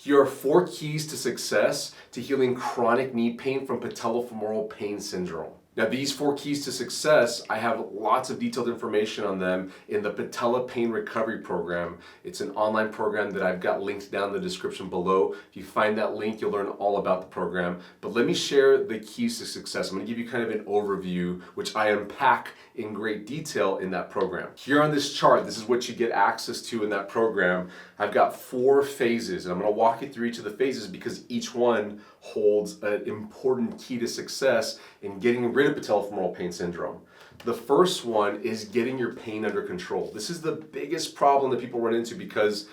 Here are 4 keys to success to healing chronic knee pain from patellofemoral pain syndrome. Now these 4 keys to success, I have lots of detailed information on them in the Patella Pain Recovery Program. It's an online program that I've got linked down in the description below. If you find that link, you'll learn all about the program. But let me share the keys to success. I'm going to give you kind of an overview, which I unpack in great detail in that program. Here on this chart, this is what you get access to in that program. I've got 4 phases, and I'm going to walk you through each of the phases because each one holds an important key to success in getting rid of patellofemoral pain syndrome. The first one is getting your pain under control. This is the biggest problem that people run into because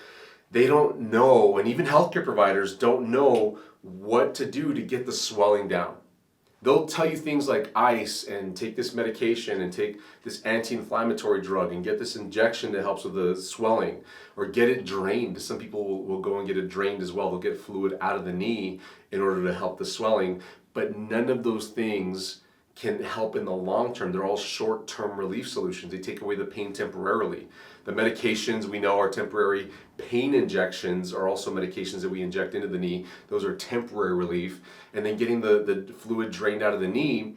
they don't know, and even healthcare providers don't know what to do to get the swelling down. They'll tell you things like ice and take this medication and take this anti-inflammatory drug and get this injection that helps with the swelling, or get it drained. Some people will go and get it drained as well. They'll get fluid out of the knee in order to help the swelling, but none of those things can help in the long term. They're all short-term relief solutions. They take away the pain temporarily. The medications we know are temporary. Pain injections are also medications that we inject into the knee. Those are temporary relief. And then getting the fluid drained out of the knee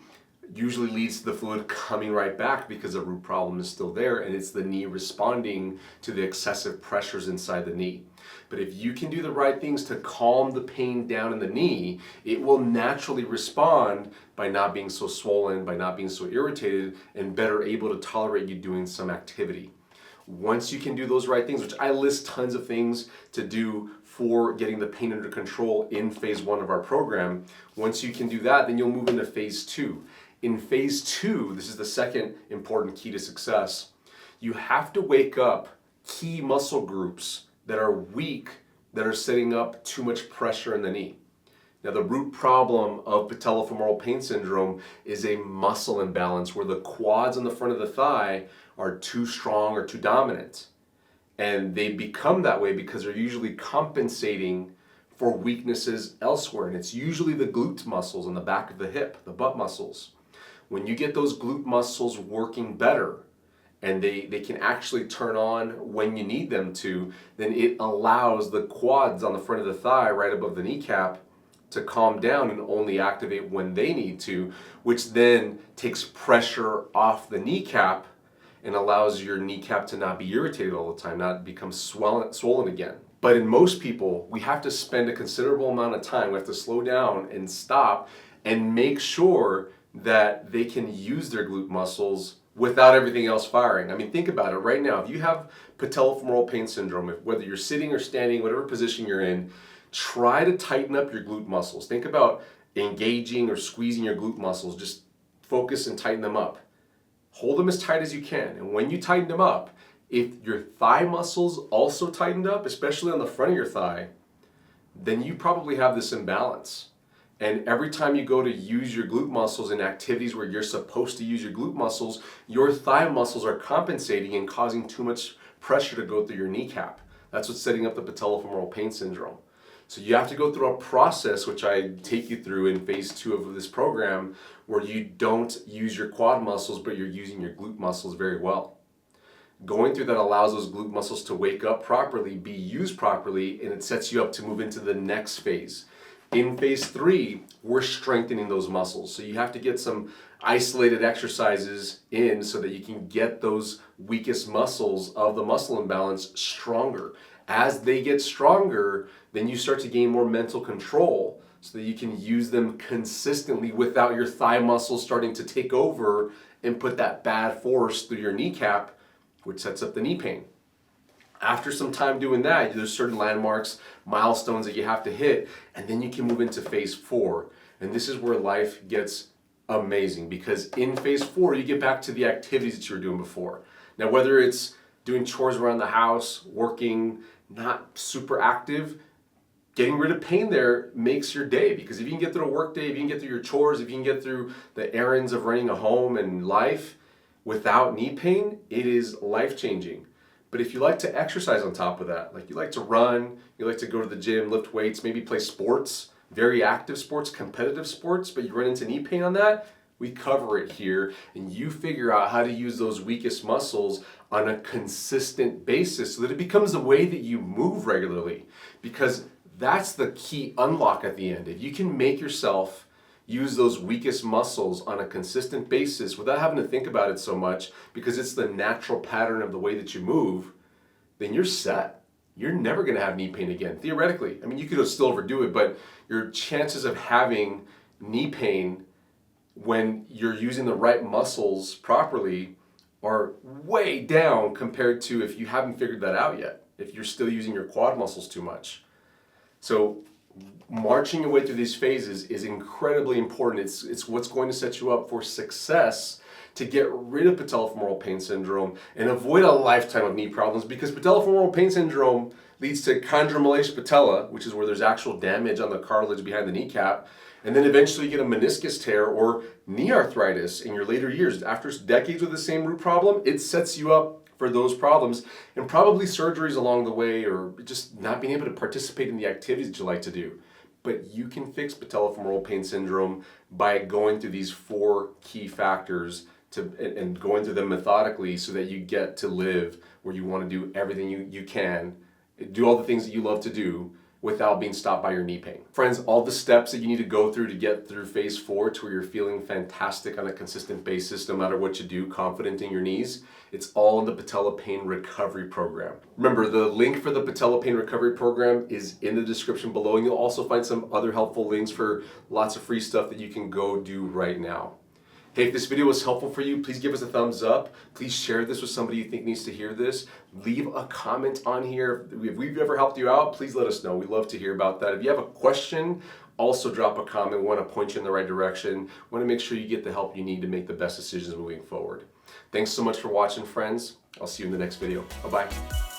usually leads to the fluid coming right back because the root problem is still there, and it's the knee responding to the excessive pressures inside the knee. But if you can do the right things to calm the pain down in the knee, it will naturally respond by not being so swollen, by not being so irritated, and better able to tolerate you doing some activity. Once you can do those right things, which I list tons of things to do for getting the pain under control in phase 1 of our program, once you can do that, then you'll move into phase 2. In phase 2, this is the second important key to success, you have to wake up key muscle groups that are weak, that are setting up too much pressure in the knee. Now the root problem of patellofemoral pain syndrome is a muscle imbalance where the quads on the front of the thigh are too strong or too dominant. And they become that way because they're usually compensating for weaknesses elsewhere. And it's usually the glute muscles on the back of the hip, the butt muscles. When you get those glute muscles working better, and they can actually turn on when you need them to, then it allows the quads on the front of the thigh right above the kneecap to calm down and only activate when they need to, which then takes pressure off the kneecap and allows your kneecap to not be irritated all the time, not become swollen again. But in most people, we have to spend a considerable amount of time. We have to slow down and stop and make sure that they can use their glute muscles without everything else firing. I mean, think about it right now. If you have patellofemoral pain syndrome, whether you're sitting or standing, whatever position you're in, try to tighten up your glute muscles. Think about engaging or squeezing your glute muscles. Just focus and tighten them up. Hold them as tight as you can. And when you tighten them up, if your thigh muscles also tightened up, especially on the front of your thigh, then you probably have this imbalance. And every time you go to use your glute muscles in activities where you're supposed to use your glute muscles, your thigh muscles are compensating and causing too much pressure to go through your kneecap. That's what's setting up the patellofemoral pain syndrome. So you have to go through a process, which I take you through in phase 2 of this program, where you don't use your quad muscles, but you're using your glute muscles very well. Going through that allows those glute muscles to wake up properly, be used properly, and it sets you up to move into the next phase. In phase 3, we're strengthening those muscles. So you have to get some isolated exercises in so that you can get those weakest muscles of the muscle imbalance stronger. As they get stronger, then you start to gain more mental control so that you can use them consistently without your thigh muscles starting to take over and put that bad force through your kneecap, which sets up the knee pain. After some time doing that, there's certain landmarks, milestones that you have to hit, and then you can move into phase 4. And this is where life gets amazing, because in phase 4, you get back to the activities that you were doing before. Now, whether it's doing chores around the house, working, not super active, getting rid of pain there makes your day, because if you can get through a work day, if you can get through your chores, if you can get through the errands of running a home and life without knee pain, it is life-changing. But if you like to exercise on top of that, like you like to run, you like to go to the gym, lift weights, maybe play sports, very active sports, competitive sports, but you run into knee pain on that, we cover it here, and you figure out how to use those weakest muscles on a consistent basis so that it becomes the way that you move regularly. Because That's the key unlock at the end. If you can make yourself use those weakest muscles on a consistent basis without having to think about it so much, because it's the natural pattern of the way that you move, then you're set. You're never going to have knee pain again, theoretically. I mean, you could still overdo it, but your chances of having knee pain when you're using the right muscles properly are way down compared to if you haven't figured that out yet, if you're still using your quad muscles too much. So marching your way through these phases is incredibly important. It's what's going to set you up for success to get rid of patellofemoral pain syndrome and avoid a lifetime of knee problems, because patellofemoral pain syndrome leads to chondromalacia patella, which is where there's actual damage on the cartilage behind the kneecap, and then eventually you get a meniscus tear or knee arthritis in your later years. After decades with the same root problem, it sets you up for those problems and probably surgeries along the way, or just not being able to participate in the activities that you like to do. But you can fix patellofemoral pain syndrome by going through these 4 key factors and going through them methodically, so that you get to live where you want to do everything you can, do all the things that you love to do without being stopped by your knee pain. Friends, all the steps that you need to go through to get through phase 4 to where you're feeling fantastic on a consistent basis, no matter what you do, confident in your knees, it's all in the Patella Pain Recovery Program. Remember, the link for the Patella Pain Recovery Program is in the description below, and you'll also find some other helpful links for lots of free stuff that you can go do right now. Hey, if this video was helpful for you, please give us a thumbs up. Please share this with somebody you think needs to hear this. Leave a comment on here. If we've ever helped you out, please let us know. We'd love to hear about that. If you have a question, also drop a comment. We want to point you in the right direction. We want to make sure you get the help you need to make the best decisions moving forward. Thanks so much for watching, friends. I'll see you in the next video. Bye-bye.